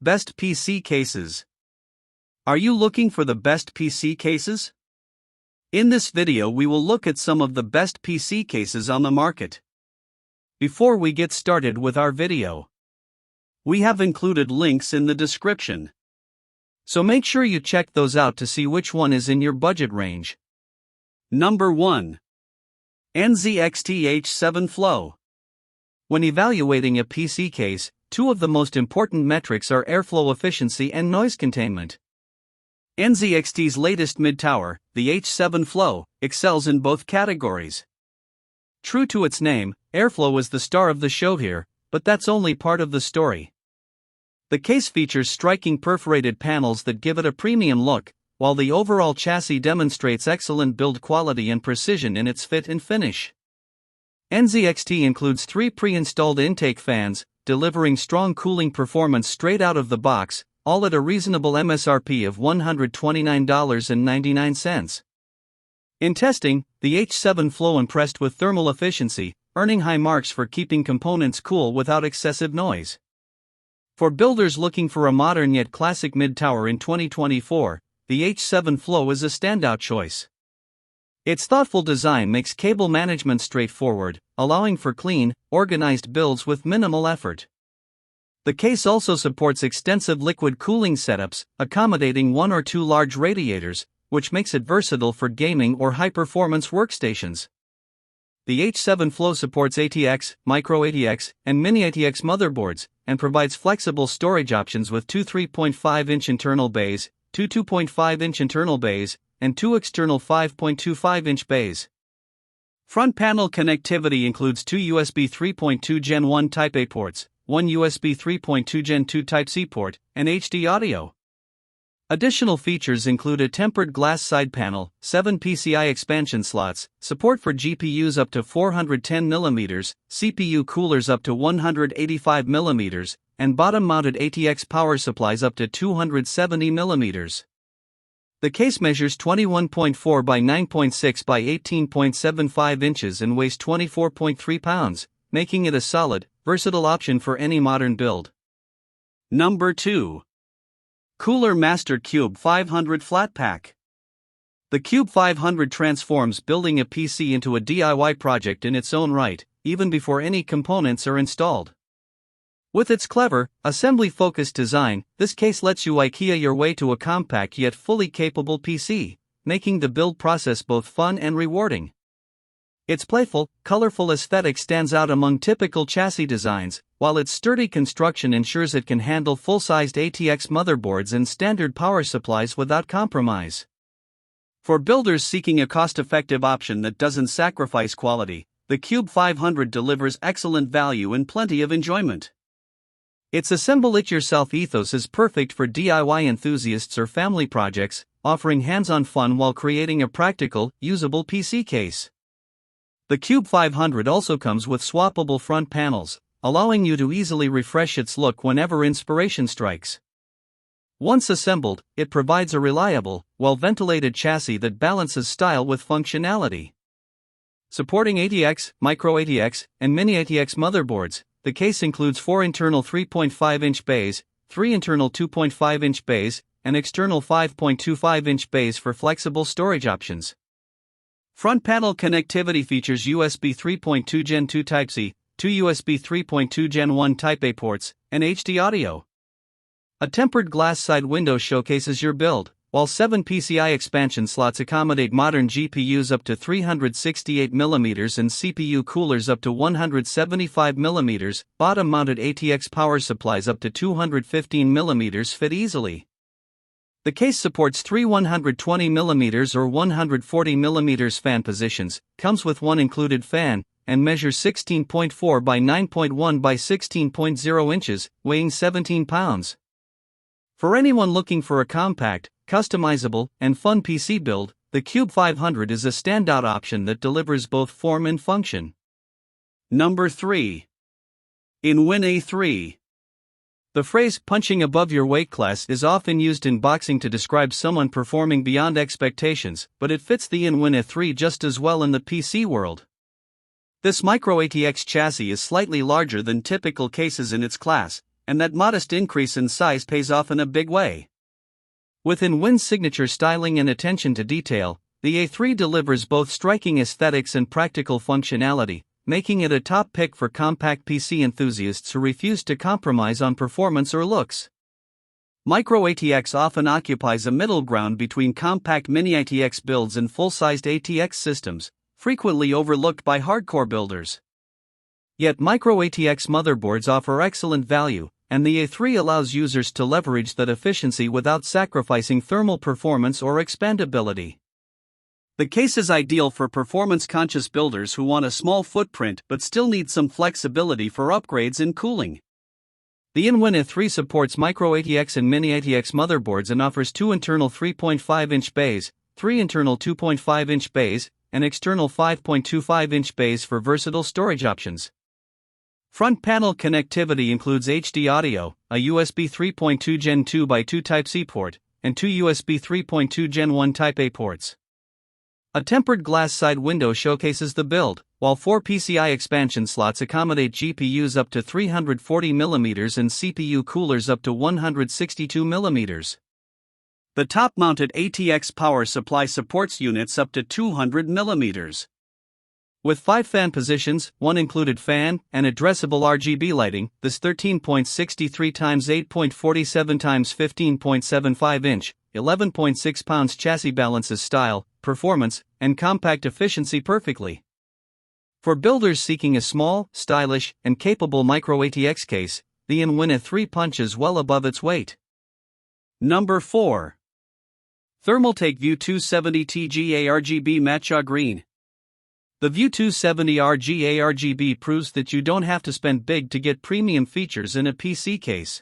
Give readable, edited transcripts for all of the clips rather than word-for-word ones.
Best PC cases. Are you looking for the best PC cases? In this video we will look at some of the best PC cases on the market. Before we get started with our video, we have included links in the description, so make sure you check those out to see which one is in your budget range. Number 1. NZXT H7 Flow. When evaluating a PC case, two of the most important metrics are airflow efficiency and noise containment. NZXT's latest mid-tower, the H7 Flow, excels in both categories. True to its name, airflow is the star of the show here, but that's only part of the story. The case features striking perforated panels that give it a premium look, while the overall chassis demonstrates excellent build quality and precision in its fit and finish. NZXT includes 3 pre-installed intake fans, delivering strong cooling performance straight out of the box, all at a reasonable MSRP of $129.99. In testing, the H7 Flow impressed with thermal efficiency, earning high marks for keeping components cool without excessive noise. For builders looking for a modern yet classic mid-tower in 2024, the H7 Flow is a standout choice. Its thoughtful design makes cable management straightforward, allowing for clean, organized builds with minimal effort. The case also supports extensive liquid cooling setups, accommodating 1 or 2 large radiators, which makes it versatile for gaming or high-performance workstations. The H7 Flow supports ATX, Micro ATX, and Mini ATX motherboards, and provides flexible storage options with 2 3.5-inch internal bays, 2 2.5-inch internal bays, and 2 external 5.25-inch bays. Front panel connectivity includes 2 USB 3.2 Gen 1 Type A ports, 1 USB 3.2 Gen 2 Type-C port, and HD audio. Additional features include a tempered glass side panel, 7 PCI expansion slots, support for GPUs up to 410mm, CPU coolers up to 185mm, and bottom-mounted ATX power supplies up to 270mm. The case measures 21.4 by 9.6 by 18.75 inches and weighs 24.3 pounds, making it a solid, versatile option for any modern build. Number 2. Cooler Master Qube 500 Flatpack. The Qube 500 transforms building a PC into a DIY project in its own right, even before any components are installed. With its clever, assembly-focused design, this case lets you IKEA your way to a compact yet fully capable PC, making the build process both fun and rewarding. Its playful, colorful aesthetic stands out among typical chassis designs, while its sturdy construction ensures it can handle full-sized ATX motherboards and standard power supplies without compromise. For builders seeking a cost-effective option that doesn't sacrifice quality, the Qube 500 delivers excellent value and plenty of enjoyment. Its assemble-it-yourself ethos is perfect for DIY enthusiasts or family projects, offering hands-on fun while creating a practical, usable PC case. The Qube 500 also comes with swappable front panels, allowing you to easily refresh its look whenever inspiration strikes. Once assembled, it provides a reliable, well-ventilated chassis that balances style with functionality. Supporting ATX, Micro ATX, and Mini ATX motherboards, the case includes 4 internal 3.5-inch bays, 3 internal 2.5-inch bays, and external 5.25-inch bays for flexible storage options. Front panel connectivity features USB 3.2 Gen 2 Type-C, 2 USB 3.2 Gen 1 Type A ports, and HD audio. A tempered glass side window showcases your build, while 7 PCI expansion slots accommodate modern GPUs up to 368mm and CPU coolers up to 175mm. Bottom-mounted ATX power supplies up to 215mm fit easily. The case supports 3 120mm or 140mm fan positions, comes with one included fan, and measures 16.4 by 9.1 by 16.0 inches, weighing 17 pounds. For anyone looking for a compact, customizable, and fun PC build, the Qube 500 is a standout option that delivers both form and function. Number 3. InWin A3. The phrase punching above your weight class is often used in boxing to describe someone performing beyond expectations, but it fits the InWin A3 just as well in the PC world. This Micro ATX chassis is slightly larger than typical cases in its class, and that modest increase in size pays off in a big way. With in-Win's signature styling and attention to detail, the A3 delivers both striking aesthetics and practical functionality, making it a top pick for compact PC enthusiasts who refuse to compromise on performance or looks. Micro ATX often occupies a middle ground between compact mini ATX builds and full-sized ATX systems, frequently overlooked by hardcore builders. Yet Micro ATX motherboards offer excellent value, and the A3 allows users to leverage that efficiency without sacrificing thermal performance or expandability. The case is ideal for performance-conscious builders who want a small footprint but still need some flexibility for upgrades and cooling. The in-Win A3 supports Micro ATX and Mini ATX motherboards and offers 2 internal 3.5-inch bays, 3 internal 2.5-inch bays, and external 5.25-inch bays for versatile storage options. Front panel connectivity includes HD audio, a USB 3.2 Gen 2x2 Type-C port, and 2 USB 3.2 Gen 1 Type-A ports. A tempered glass side window showcases the build, while 4 PCI expansion slots accommodate GPUs up to 340mm and CPU coolers up to 162mm. The top-mounted ATX power supply supports units up to 200mm. With 5 fan positions, 1 included fan, and addressable RGB lighting, this 13.63x 8.47x 15.75 inch, 11.6 pounds chassis balances style, performance, and compact efficiency perfectly. For builders seeking a small, stylish, and capable Micro ATX case, the in-Win A3 punches well above its weight. Number 4. Thermaltake View 270 TG ARGB Matcha Green. The View 270 RG ARGB proves that you don't have to spend big to get premium features in a PC case.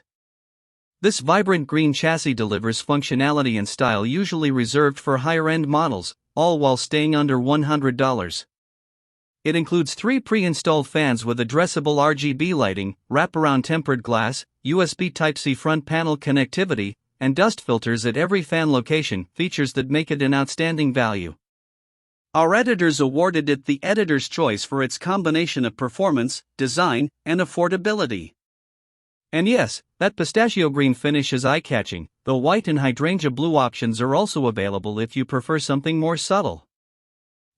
This vibrant green chassis delivers functionality and style usually reserved for higher-end models, all while staying under $100. It includes 3 pre-installed fans with addressable RGB lighting, wraparound tempered glass, USB Type-C front panel connectivity, and dust filters at every fan location, features that make it an outstanding value. Our editors awarded it the Editor's Choice for its combination of performance, design, and affordability. And yes, that pistachio green finish is eye-catching, though white and hydrangea blue options are also available if you prefer something more subtle.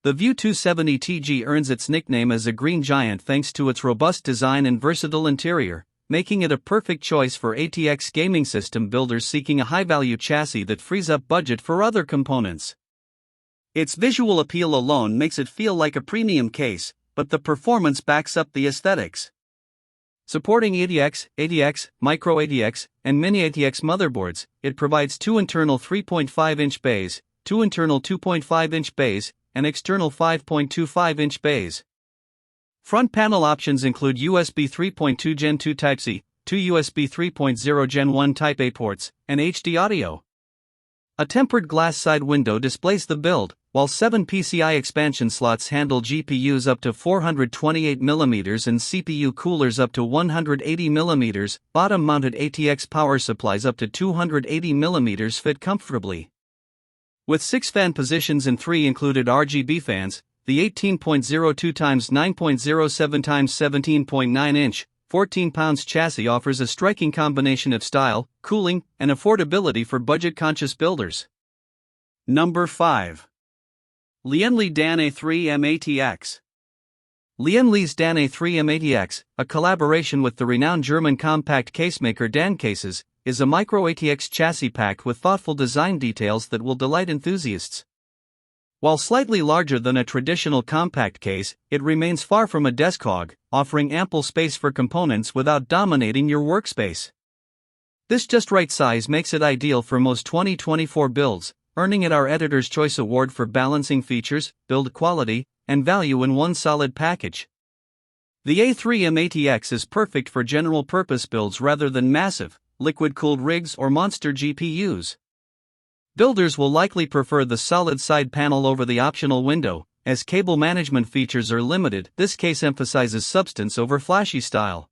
The View 270 TG earns its nickname as a green giant thanks to its robust design and versatile interior, making it a perfect choice for ATX gaming system builders seeking a high-value chassis that frees up budget for other components. Its visual appeal alone makes it feel like a premium case, but the performance backs up the aesthetics. Supporting ATX, ATX, Micro ATX, and Mini ATX motherboards, it provides 2 internal 3.5-inch bays, 2 internal 2.5-inch bays, and external 5.25-inch bays. Front panel options include USB 3.2 Gen 2 Type-C, 2 USB 3.0 Gen 1 Type-A ports, and HD audio. A tempered glass side window displays the build, while 7 PCI expansion slots handle GPUs up to 428mm and CPU coolers up to 180mm. Bottom-mounted ATX power supplies up to 280mm fit comfortably. With 6 fan positions and 3 included RGB fans, the 18.02x 9.07x 17.9 inch, 14 pounds chassis offers a striking combination of style, cooling, and affordability for budget-conscious builders. Number 5. Lian Li DAN A3-mATX. Lian Li's DAN A3-mATX, a collaboration with the renowned German compact casemaker DAN Cases, is a Micro ATX chassis packed with thoughtful design details that will delight enthusiasts. While slightly larger than a traditional compact case, it remains far from a desk hog, offering ample space for components without dominating your workspace. This just right size makes it ideal for most 2024 builds, earning it our Editor's Choice Award for balancing features, build quality, and value in one solid package. The A3-mATX is perfect for general-purpose builds rather than massive, liquid-cooled rigs or monster GPUs. Builders will likely prefer the solid side panel over the optional window, as cable management features are limited. This case emphasizes substance over flashy style.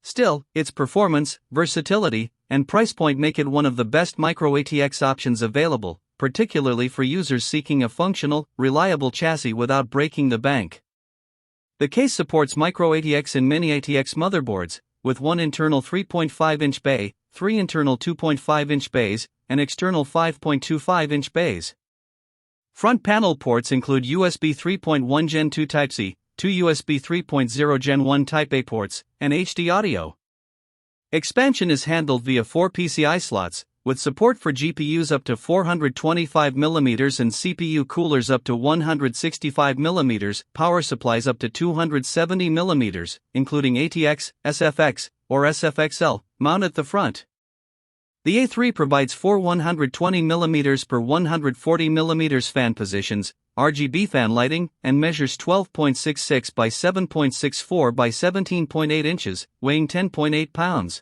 Still, its performance, versatility, and price point make it one of the best Micro ATX options available, particularly for users seeking a functional, reliable chassis without breaking the bank. The case supports Micro ATX and Mini ATX motherboards, with one internal 3.5-inch bay, three internal 2.5-inch bays, and external 5.25-inch bays. Front panel ports include USB 3.1 Gen 2 Type-C, two USB 3.0 Gen 1 Type-A ports, and HD audio. Expansion is handled via 4 PCI slots, with support for GPUs up to 425mm and CPU coolers up to 165mm, power supplies up to 270mm, including ATX, SFX, or SFXL, mount at the front. The A3 provides 4 120mm per 140mm fan positions, RGB fan lighting, and measures 12.66 by 7.64 by 17.8 inches, weighing 10.8 pounds.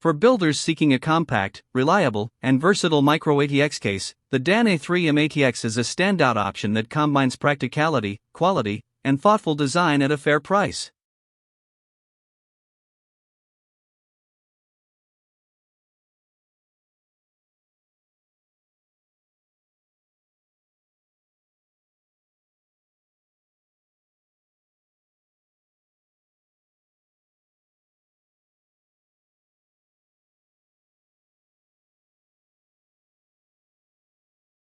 For builders seeking a compact, reliable, and versatile micro ATX case, the DAN A3-mATX is a standout option that combines practicality, quality, and thoughtful design at a fair price.